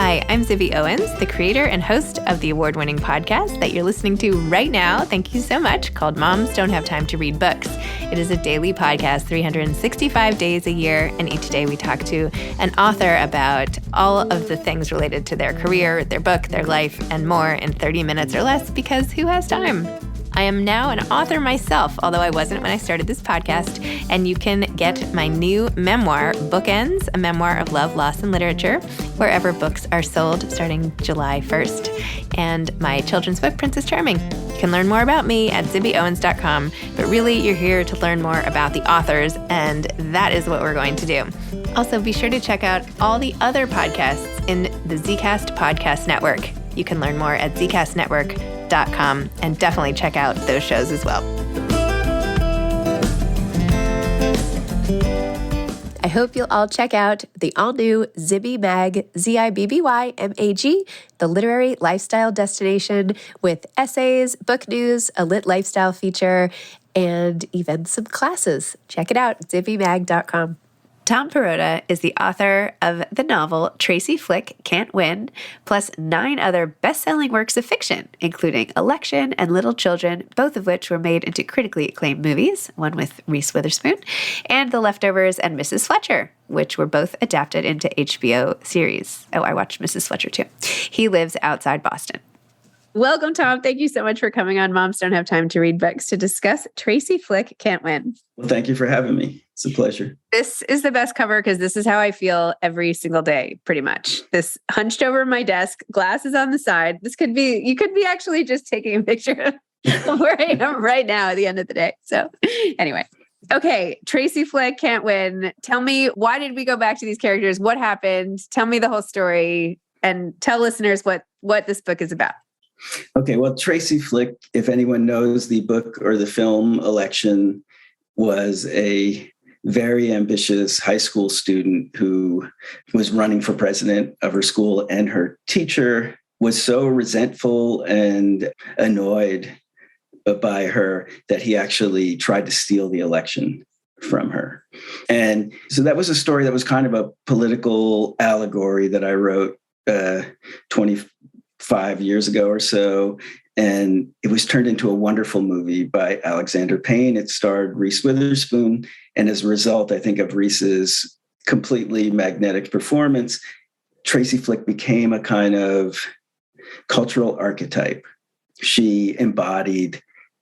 Hi, I'm Zibby Owens, the creator and host of the award-winning podcast that you're listening to right now. Thank you so much, called Moms Don't Have Time to Read Books. It is a daily podcast, 365 days a year, and each day we talk to an author about all of the things related to their career, their book, their life, and more in 30 minutes or less, because who has time? I am now an author myself, although I wasn't when I started this podcast, and you can get my new memoir, Bookends, a memoir of love, loss, and literature, wherever books are sold starting July 1st, and my children's book, Princess Charming. You can learn more about me at zibbyowens.com, but really you're here to learn more about the authors, and that is what we're going to do. Also, be sure to check out all the other podcasts in the Zcast Podcast Network. You can learn more at zcastnetwork.com and definitely check out those shows as well. I hope you'll all check out the all-new Zibby Mag, Zibby-Mag, the literary lifestyle destination with essays, book news, a lit lifestyle feature, and even some classes. Check it out, zibbymag.com. Tom Perrotta is the author of the novel Tracy Flick Can't Win, plus 9 other best-selling works of fiction, including Election and Little Children, both of which were made into critically acclaimed movies, one with Reese Witherspoon, and The Leftovers and Mrs. Fletcher, which were both adapted into HBO series. Oh, I watched Mrs. Fletcher too. He lives outside Boston. Welcome, Tom. Thank you so much for coming on Moms Don't Have Time to Read Books to discuss Tracy Flick Can't Win. Well, thank you for having me. It's a pleasure. This is the best cover because this is how I feel every single day, pretty much. This hunched over my desk, glasses on the side. You could be actually just taking a picture of where I am right now at the end of the day. So anyway. Okay, Tracy Flick Can't Win. Tell me, why did we go back to these characters? What happened? Tell me the whole story and tell listeners what this book is about. Okay, well, Tracy Flick, if anyone knows the book or the film Election, was a very ambitious high school student who was running for president of her school, and her teacher was so resentful and annoyed by her that he actually tried to steal the election from her. And so that was a story that was kind of a political allegory that I wrote 25 years ago or so. And it was turned into a wonderful movie by Alexander Payne. It starred Reese Witherspoon. And as a result, I think, of Reese's completely magnetic performance, Tracy Flick became a kind of cultural archetype. She embodied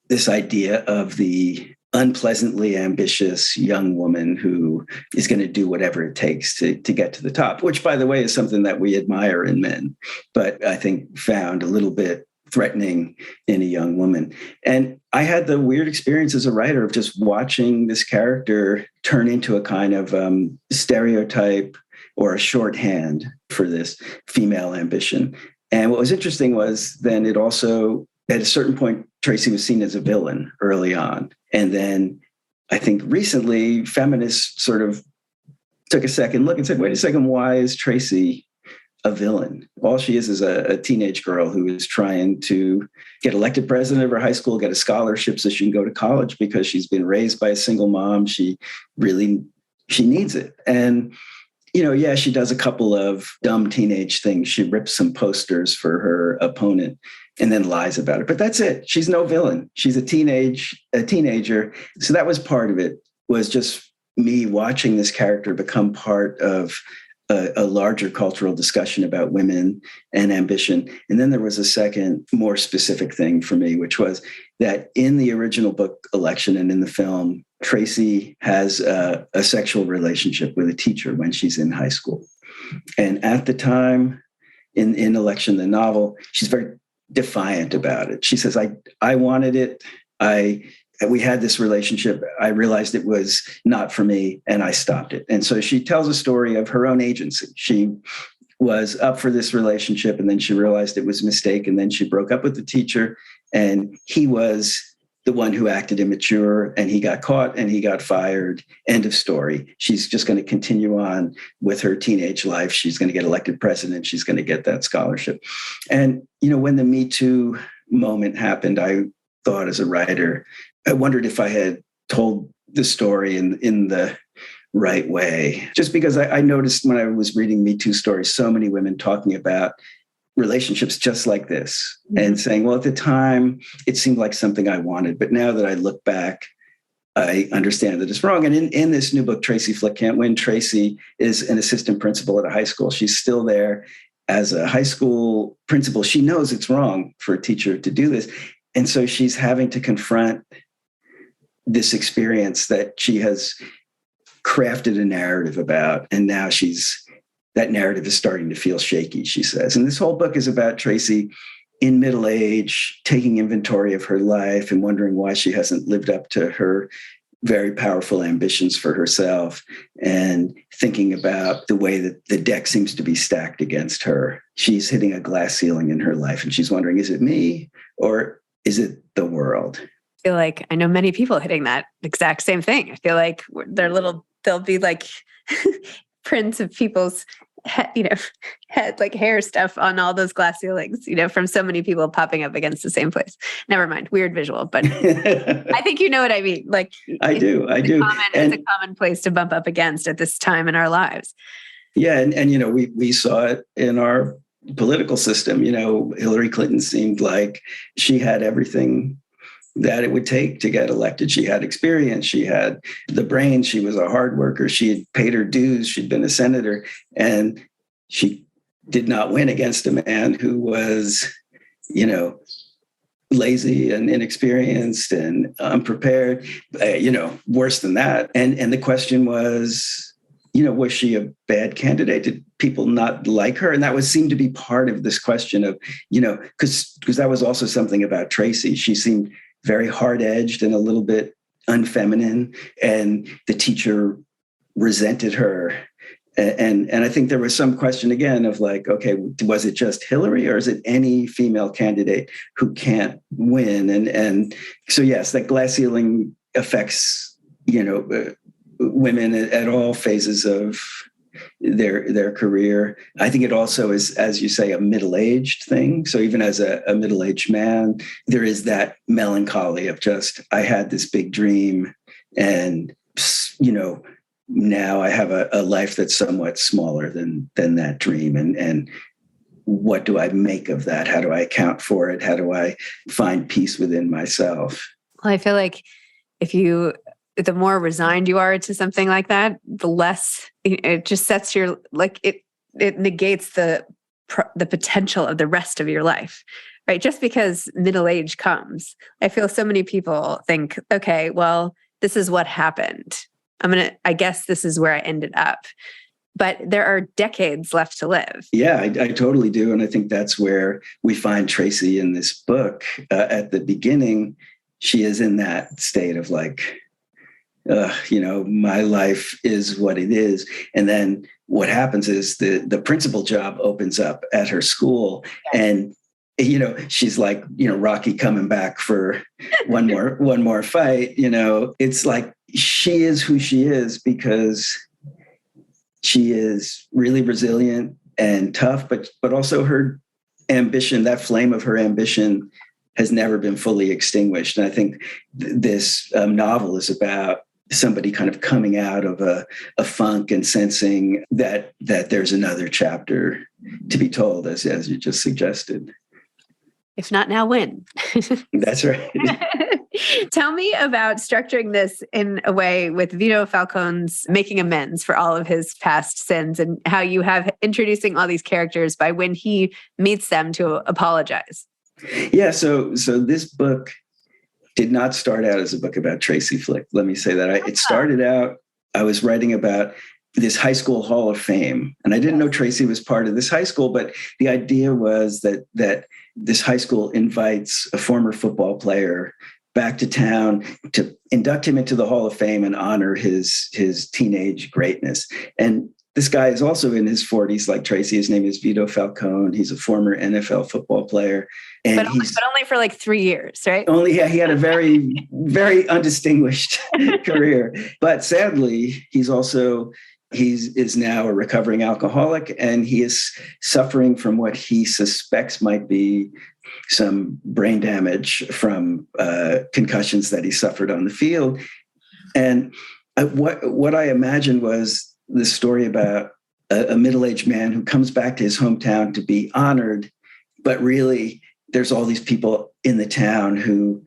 this idea of the unpleasantly ambitious young woman who is going to do whatever it takes to get to the top, which, by the way, is something that we admire in men, but I think found a little bit threatening in a young woman. And I had the weird experience as a writer of just watching this character turn into a kind of stereotype or a shorthand for this female ambition. And what was interesting was then it also, at a certain point, Tracy was seen as a villain early on. And then I think recently feminists sort of took a second look and said, wait a second, why is Tracy a villain? All she is a teenage girl who is trying to get elected president of her high school, get a scholarship so she can go to college because she's been raised by a single mom. She needs it. And, yeah, she does a couple of dumb teenage things. She rips some posters for her opponent and then lies about it. But that's it. She's no villain. She's a teenager. So that was part of it, was just me watching this character become part of a larger cultural discussion about women and ambition. And then there was a second, more specific thing for me, which was that in the original book, Election, and in the film, Tracy has a sexual relationship with a teacher when she's in high school. And at the time, in Election, the novel, she's very defiant about it. She says, I wanted it. We had this relationship. I realized it was not for me, and I stopped it. And so she tells a story of her own agency. She was up for this relationship, and then she realized it was a mistake, and then she broke up with the teacher, and he was the one who acted immature, and he got caught and he got fired. End of story. She's just going to continue on with her teenage life. She's going to get elected president. She's going to get that scholarship. And, when the Me Too moment happened, I thought as a writer, I wondered if I had told the story in the right way. Just because I noticed when I was reading Me Too stories, so many women talking about relationships just like this and saying, well, at the time, it seemed like something I wanted. But now that I look back, I understand that it's wrong. And in this new book, Tracy Flick Can't Win, Tracy is an assistant principal at a high school. She's still there as a high school principal. She knows it's wrong for a teacher to do this. And so she's having to confront this experience that she has crafted a narrative about. And now that narrative is starting to feel shaky, she says. And this whole book is about Tracy in middle age, taking inventory of her life and wondering why she hasn't lived up to her very powerful ambitions for herself, and thinking about the way that the deck seems to be stacked against her. She's hitting a glass ceiling in her life, and she's wondering, is it me or is it the world? I feel like I know many people hitting that exact same thing. I feel like they'll be like prints of people's head, like hair stuff on all those glass ceilings, from so many people popping up against the same place. Never mind, weird visual, but I think you know what I mean. Like I do. It's a common place to bump up against at this time in our lives. Yeah. And we saw it in our political system. Hillary Clinton seemed like she had everything that it would take to get elected. She had experience. She had the brains. She was a hard worker. She had paid her dues. She'd been a senator, and she did not win against a man who was, lazy and inexperienced and unprepared, worse than that. And the question was, was she a bad candidate? Did people not like her? And that seemed to be part of this question of, because that was also something about Tracy. She seemed very hard-edged and a little bit unfeminine, and the teacher resented her. And I think there was some question again of like, okay, was it just Hillary, or is it any female candidate who can't win? And so, yes, that glass ceiling affects, women at all phases of their career. I think it also is, as you say, a middle-aged thing. So even as a middle-aged man, there is that melancholy of just, I had this big dream, and, now I have a life that's somewhat smaller than that dream. And what do I make of that? How do I account for it? How do I find peace within myself? Well, I feel like the more resigned you are to something like that, the less it just sets it negates the potential of the rest of your life, right? Just because middle age comes, I feel so many people think, okay, well, this is what happened. I guess this is where I ended up. But there are decades left to live. Yeah, I totally do. And I think that's where we find Tracy in this book. At the beginning, she is in that state of like, my life is what it is. And then what happens is the principal job opens up at her school, and she's like, Rocky coming back for one more fight. It's like she is who she is because she is really resilient and tough, but also her ambition, that flame of her ambition, has never been fully extinguished. And I think this novel is about somebody kind of coming out of a funk and sensing that there's another chapter to be told, as you just suggested. If not now, when? That's right. Tell me about structuring this in a way with Vito Falcone's making amends for all of his past sins, and how you have introducing all these characters by when he meets them to apologize. Yeah. So this book did not start out as a book about Tracy Flick. Let me say that. It started out, I was writing about this high school Hall of Fame. And I didn't know Tracy was part of this high school, but the idea was that this high school invites a former football player back to town to induct him into the Hall of Fame and honor his teenage greatness. And this guy is also in his 40s, like Tracy. His name is Vito Falcone. He's a former NFL football player. And but only for like 3 years, right? He had a very, very undistinguished career. But sadly, he is now a recovering alcoholic, and he is suffering from what he suspects might be some brain damage from concussions that he suffered on the field. And what I imagined was this story about a middle-aged man who comes back to his hometown to be honored, but really there's all these people in the town who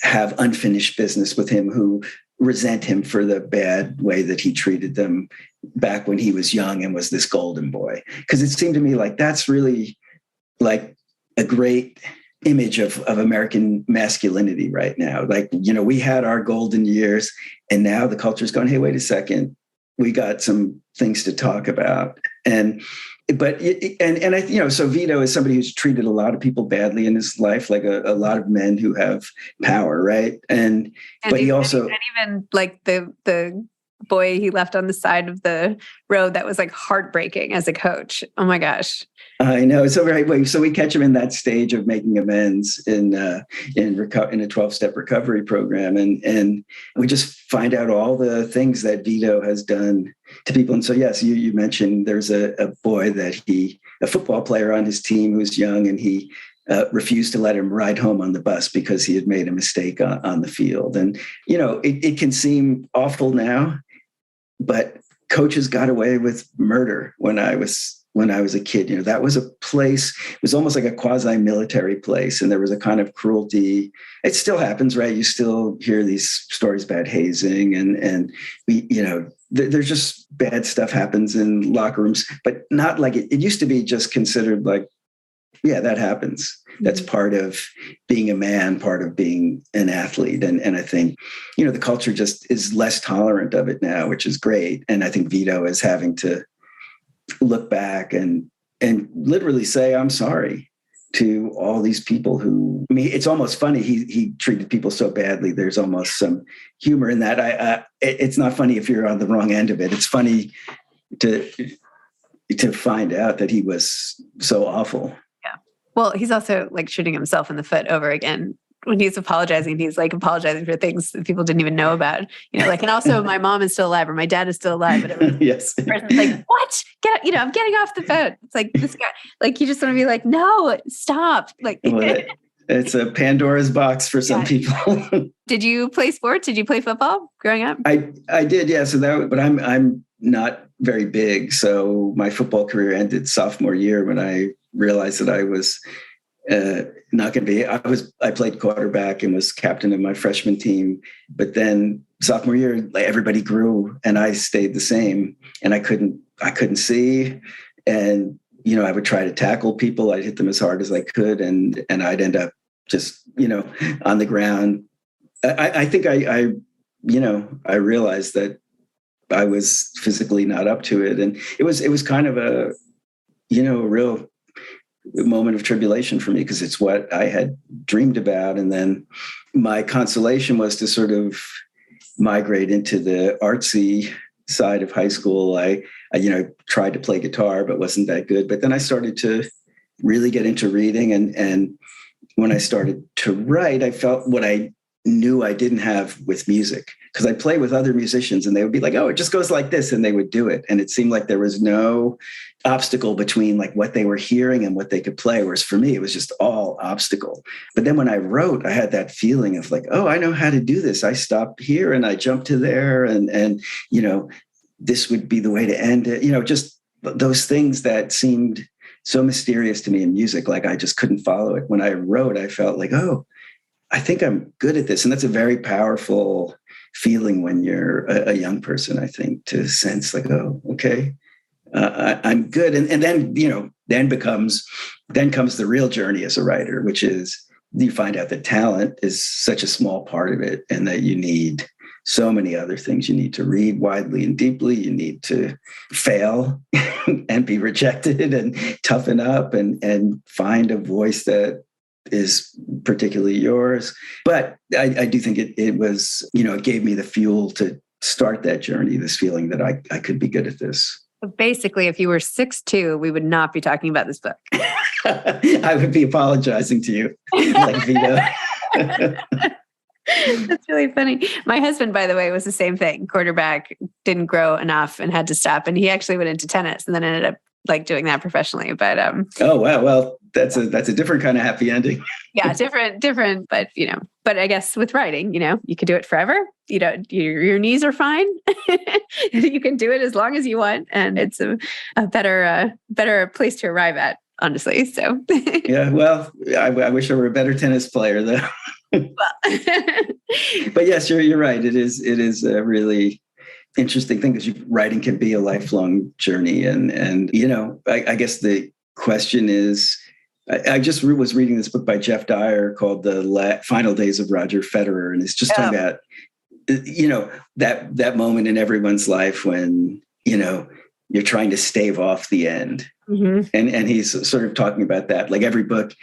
have unfinished business with him, who resent him for the bad way that he treated them back when he was young and was this golden boy. Because it seemed to me like that's really like a great image of American masculinity right now. Like, we had our golden years and now the culture's going, hey, wait a second, we got some things to talk about. So Vito is somebody who's treated a lot of people badly in his life, like a lot of men who have power, right? But he also, and even like the boy he left on the side of the road that was like heartbreaking as a coach. Oh my gosh. I know. So we catch him in that stage of making amends in a 12-step recovery program, and we just find out all the things that Vito has done to people. And so, yes, you mentioned there's a boy a football player on his team who's young, and he refused to let him ride home on the bus because he had made a mistake on the field. And it can seem awful now, but coaches got away with murder when I was a kid. That was a place, it was almost like a quasi-military place. And there was a kind of cruelty. It still happens, right? You still hear these stories about hazing and there's just bad stuff happens in locker rooms, but not like it used to be just considered like, yeah, that happens. That's part of being a man, part of being an athlete. And I think, the culture just is less tolerant of it now, which is great. And I think Vito is having to look back and literally say, I'm sorry to all these people who, it's almost funny. He treated people so badly. There's almost some humor in that. It's not funny if you're on the wrong end of it. It's funny to find out that he was so awful. Yeah. Well, he's also like shooting himself in the foot over again. When he's apologizing, he's like apologizing for things that people didn't even know about, and also my mom is still alive or my dad is still alive. But it was, yes. The person's like, what? I'm getting off the phone. It's like this guy, like, you just want to be like, no, stop. Like, it's a Pandora's box for some people. Did you play sports? Did you play football growing up? I did. Yeah. But I'm not very big. So my football career ended sophomore year when I realized that I was, not going to be. I played quarterback and was captain of my freshman team, but then sophomore year, everybody grew and I stayed the same, and I couldn't see, and I would try to tackle people. I'd hit them as hard as I could, and I'd end up just on the ground. I think I realized that I was physically not up to it, and it was kind of a real moment of tribulation for me because it's what I had dreamed about. And then my consolation was to sort of migrate into the artsy side of high school. I tried to play guitar, but wasn't that good. But then I started to really get into reading. And when I started to write, I felt what I knew I didn't have with music, because I play with other musicians and they would be like, oh, it just goes like this. And they would do it. And it seemed like there was no obstacle between like what they were hearing and what they could play. Whereas for me, it was just all obstacle. But then when I wrote, I had that feeling of like, oh, I know how to do this. I stopped here and I jumped to there. And this would be the way to end it. Just those things that seemed so mysterious to me in music. Like I just couldn't follow it. When I wrote, I felt like, oh, I think I'm good at this. And that's a very powerful feeling when you're a young person, I think, to sense like, oh, okay, I'm good. And then, then comes the real journey as a writer, which is you find out that talent is such a small part of it and that you need so many other things. You need to read widely and deeply. You need to fail and be rejected and toughen up and find a voice that is particularly yours. But I do think it was, it gave me the fuel to start that journey, this feeling that I could be good at this. So basically, if you were 6'2", we would not be talking about this book. I would be apologizing to you, like Vito. That's really funny. My husband, by the way, was the same thing. Quarterback, didn't grow enough and had to stop. And he actually went into tennis and then ended up like doing that professionally. But oh wow, well that's a different kind of happy ending. yeah, different. But but I guess with writing, you could do it forever. Your knees are fine. You can do it as long as you want, and it's a better place to arrive at, honestly. So yeah, well, I wish I were a better tennis player though. But yes, you're right. It is a really interesting thing because writing can be a lifelong journey, and I guess the question is, I just was reading this book by Jeff Dyer called The Final Days of Roger Federer, and it's just talking about that moment in everyone's life when you're trying to stave off the end. Mm-hmm. And he's sort of talking about that, like every book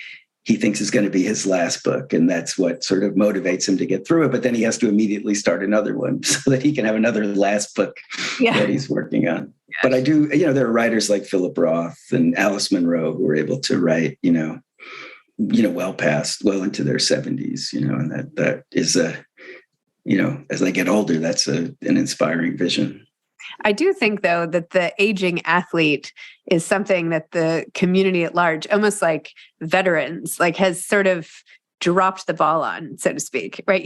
he thinks is going to be his last book, and that's what sort of motivates him to get through it. But then he has to immediately start another one so that he can have another last book that he's working on. Yeah. But I do, there are writers like Philip Roth and Alice Munro who are able to write, well into their 70s, and that is as they get older, that's an inspiring vision. I do think, though, that the aging athlete is something that the community at large, almost like veterans, like has sort of dropped the ball on, so to speak, right?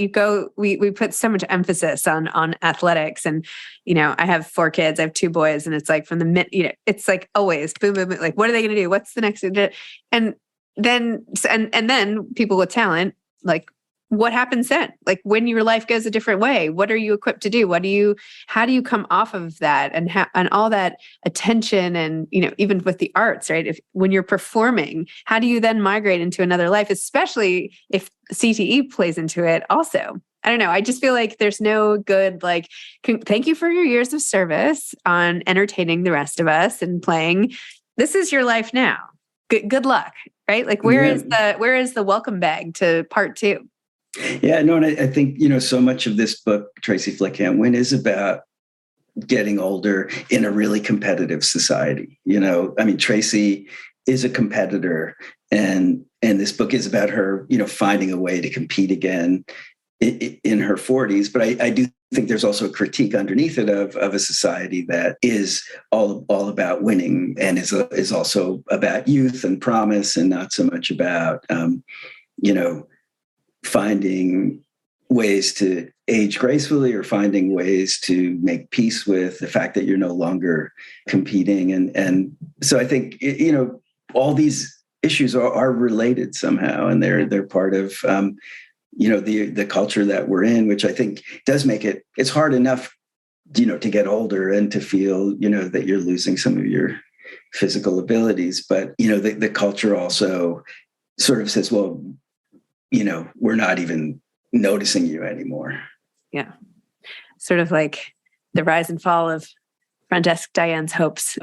We put so much emphasis on athletics, and, I have 4 kids, I have 2 boys, and it's like from the it's like always boom, boom, boom, like, what are they going to do? What's the next? And then people with talent, like, what happens then? Like when your life goes a different way, what are you equipped to do? How do you come off of that and all that attention and, even with the arts, right? When you're performing, how do you then migrate into another life, especially if CTE plays into it also? I don't know. I just feel like there's no good, thank you for your years of service on entertaining the rest of us and playing. This is your life now. Good luck, right? Like where is the welcome bag to part 2? Yeah, no, and I think, so much of this book, Tracy Flick Can't Win, is about getting older in a really competitive society. Tracy is a competitor, and this book is about her, finding a way to compete again in her 40s. But I do think there's also a critique underneath it of a society that is all about winning and is also about youth and promise and not so much about, finding ways to age gracefully or finding ways to make peace with the fact that you're no longer competing. And so I think, all these issues are related somehow, and they're part of, the culture that we're in, which I think does make it's hard enough, to get older and to feel, that you're losing some of your physical abilities. But, the culture also sort of says, well, we're not even noticing you anymore. Yeah. Sort of like the rise and fall of front desk Diane's hopes.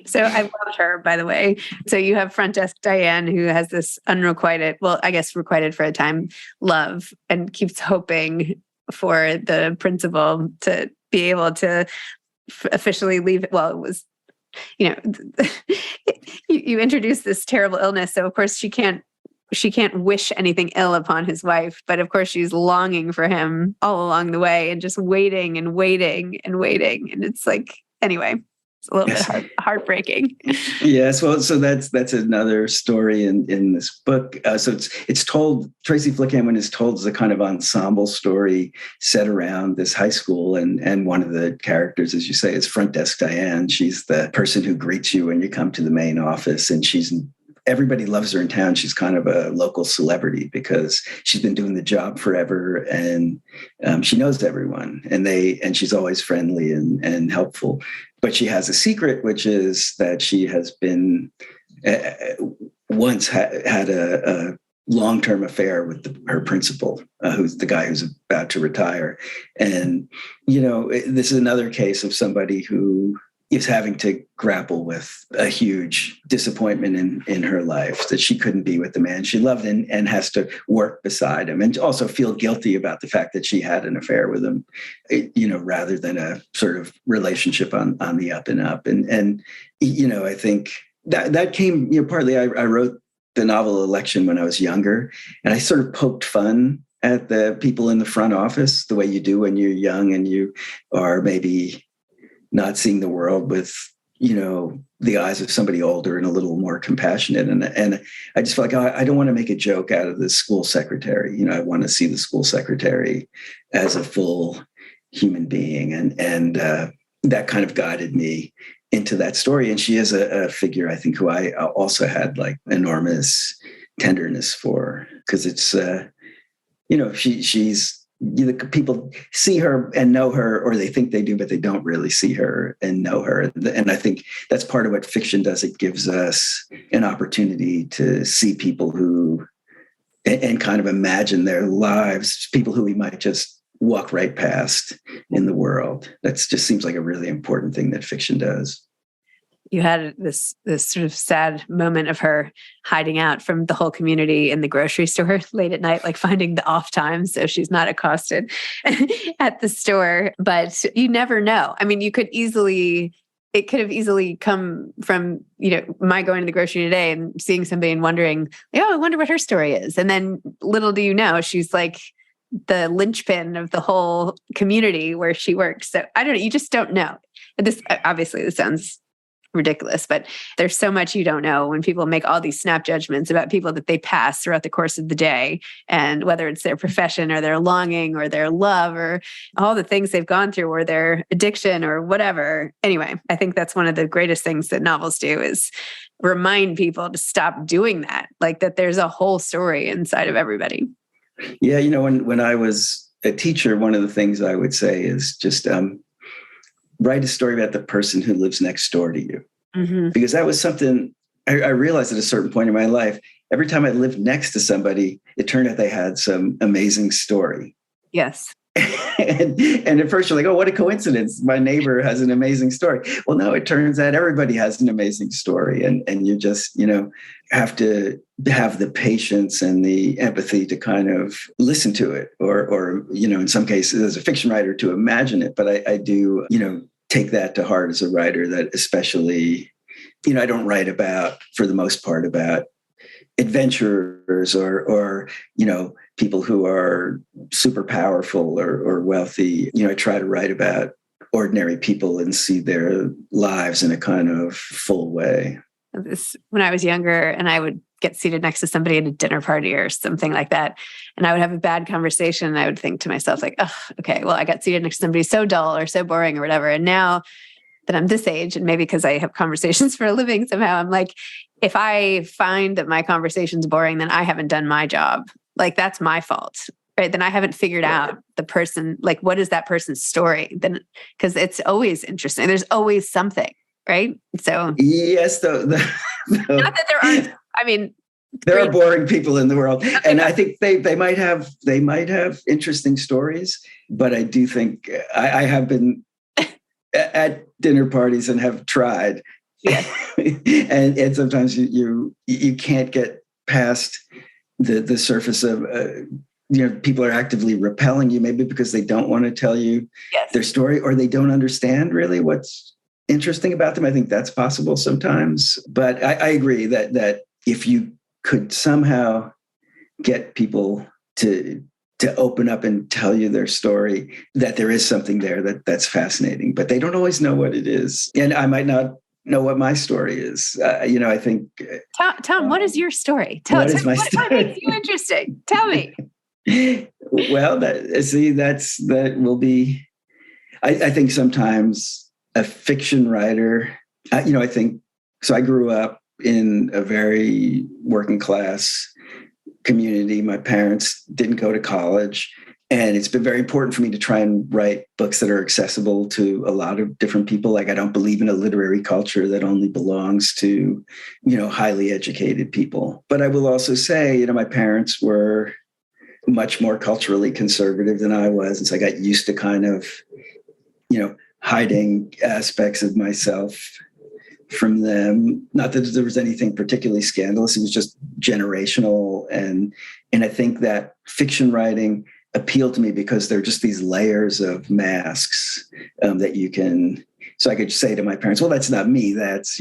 So I loved her, by the way. So you have front desk Diane, who has this unrequited, well, I guess requited for a time, love, and keeps hoping for the principal to be able to officially leave. Well, it was, you introduced this terrible illness. So of course she can't wish anything ill upon his wife, but of course she's longing for him all along the way and just waiting and waiting and waiting. And it's like, anyway, it's a little bit heartbreaking. Yes. Well, so that's another story in this book. So it's told, Tracy Flick Can't Win is told as a kind of ensemble story set around this high school. And one of the characters, as you say, is front desk Diane. She's the person who greets you when you come to the main office, and everybody loves her in town. She's kind of a local celebrity because she's been doing the job forever, and she knows everyone, and she's always friendly and helpful. But she has a secret, which is that she has been once had a long-term affair with her principal, who's the guy who's about to retire. And, this is another case of somebody who is having to grapple with a huge disappointment in her life, that she couldn't be with the man she loved and has to work beside him, and also feel guilty about the fact that she had an affair with him, rather than a sort of relationship on the up and up. And I think that came, partly I wrote the novel Election when I was younger, and I sort of poked fun at the people in the front office the way you do when you're young and you are maybe not seeing the world with the eyes of somebody older and a little more compassionate. And I just felt like I don't want to make a joke out of the school secretary. I want to see the school secretary as a full human being. And that kind of guided me into that story. And she is a figure, I think, who I also had like enormous tenderness for, because it's, she's, people see her and know her, or they think they do, but they don't really see her and know her. And I think that's part of what fiction does. It gives us an opportunity to see people and kind of imagine their lives, people who we might just walk right past in the world. That just seems like a really important thing that fiction does. You had this sort of sad moment of her hiding out from the whole community in the grocery store late at night, like finding the off time so she's not accosted at the store. But you never know. I mean, it could have easily come from, my going to the grocery today and seeing somebody and wondering, oh, I wonder what her story is. And then little do you know, she's like the linchpin of the whole community where she works. So I don't know. You just don't know. This sounds ridiculous, but there's so much you don't know when people make all these snap judgments about people that they pass throughout the course of the day, and whether it's their profession or their longing or their love or all the things they've gone through or their addiction or whatever. Anyway, I think that's one of the greatest things that novels do is remind people to stop doing that, like that there's a whole story inside of everybody. Yeah, when I was a teacher, one of the things I would say is just write a story about the person who lives next door to you. Mm-hmm. Because that was something I realized at a certain point in my life. Every time I lived next to somebody, it turned out they had some amazing story. Yes. and at first you're like, oh, what a coincidence. My neighbor has an amazing story. Well, no, it turns out everybody has an amazing story. And you just, have to have the patience and the empathy to kind of listen to it or in some cases as a fiction writer to imagine it. But I do, take that to heart as a writer, that especially, I don't write for the most part, about adventurers or people who are super powerful or wealthy. I try to write about ordinary people and see their lives in a kind of full way. When I was younger and I would get seated next to somebody at a dinner party or something like that, and I would have a bad conversation, and I would think to myself like, oh, okay, well, I got seated next to somebody so dull or so boring or whatever. And now that I'm this age, and maybe because I have conversations for a living somehow, I'm like, if I find that my conversation's boring, then I haven't done my job. Like, that's my fault, right? Then I haven't figured out the person, like, what is that person's story? Then, because it's always interesting. There's always something. Right. So yes, not that there aren't. I mean, there are boring people in the world, okay, and I think they might have interesting stories. But I do think I have been at dinner parties and have tried, and sometimes you can't get past the surface of people are actively repelling you, maybe because they don't want to tell you their story or they don't understand really what's interesting about them. I think that's possible sometimes. But I agree that if you could somehow get people to open up and tell you their story, that there is something there that's fascinating, but they don't always know what it is. And I might not know what my story is. I think. Tom, what is your story? What makes you interesting? Tell me. Well, that will be, I think sometimes a fiction writer, I think, so I grew up in a very working class community. My parents didn't go to college, and it's been very important for me to try and write books that are accessible to a lot of different people. Like, I don't believe in a literary culture that only belongs to, highly educated people. But I will also say, my parents were much more culturally conservative than I was. And so I got used to kind of, hiding aspects of myself from them. Not that there was anything particularly scandalous. It was just generational. And I think that fiction writing appealed to me because there are just these layers of masks that you can, so I could say to my parents, well, that's not me. That's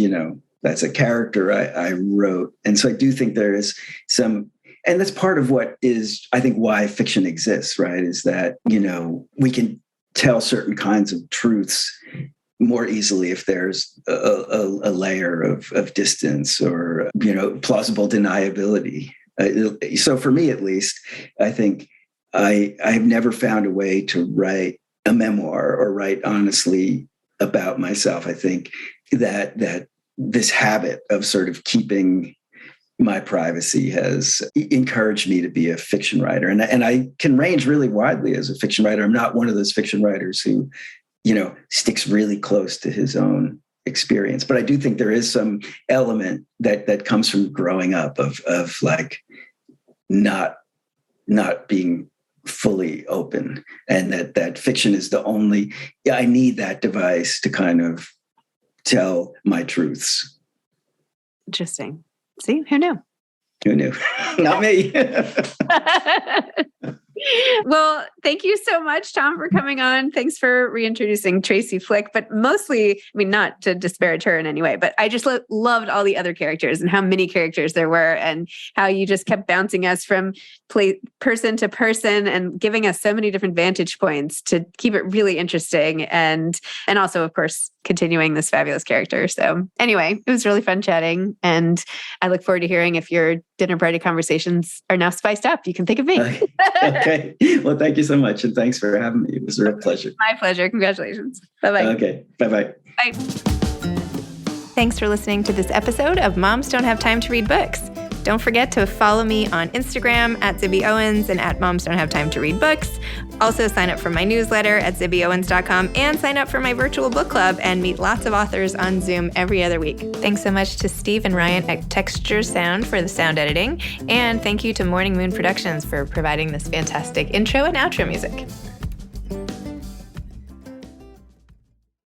a character I wrote. And so I do think there is some, and that's part of what is, I think, why fiction exists, right? Is that, we can tell certain kinds of truths more easily if there's a layer of distance or, plausible deniability. So for me, at least, I think I've never found a way to write a memoir or write honestly about myself. I think that this habit of sort of keeping my privacy has encouraged me to be a fiction writer. And I can range really widely as a fiction writer. I'm not one of those fiction writers who, sticks really close to his own experience. But I do think there is some element that comes from growing up of like not being fully open, and that fiction is the only, I need that device to kind of tell my truths. Interesting. See, who knew? Who knew? Not me. Well, thank you so much, Tom, for coming on. Thanks for reintroducing Tracy Flick, but mostly, not to disparage her in any way, but I just loved all the other characters and how many characters there were and how you just kept bouncing us from person to person and giving us so many different vantage points to keep it really interesting. And also, of course, continuing this fabulous character. So anyway, it was really fun chatting. And I look forward to hearing if your dinner party conversations are now spiced up. You can think of me. Okay. Well, thank you so much. And thanks for having me. It was a real pleasure. My pleasure. Congratulations. Bye-bye. Okay. Bye-bye. Bye. Thanks for listening to this episode of Moms Don't Have Time to Read Books. Don't forget to follow me on Instagram at Zibby Owens and at Moms Don't Have Time to Read Books. Also sign up for my newsletter at zibbyowens.com and sign up for my virtual book club and meet lots of authors on Zoom every other week. Thanks so much to Steve and Ryan at Texture Sound for the sound editing. And thank you to Morning Moon Productions for providing this fantastic intro and outro music.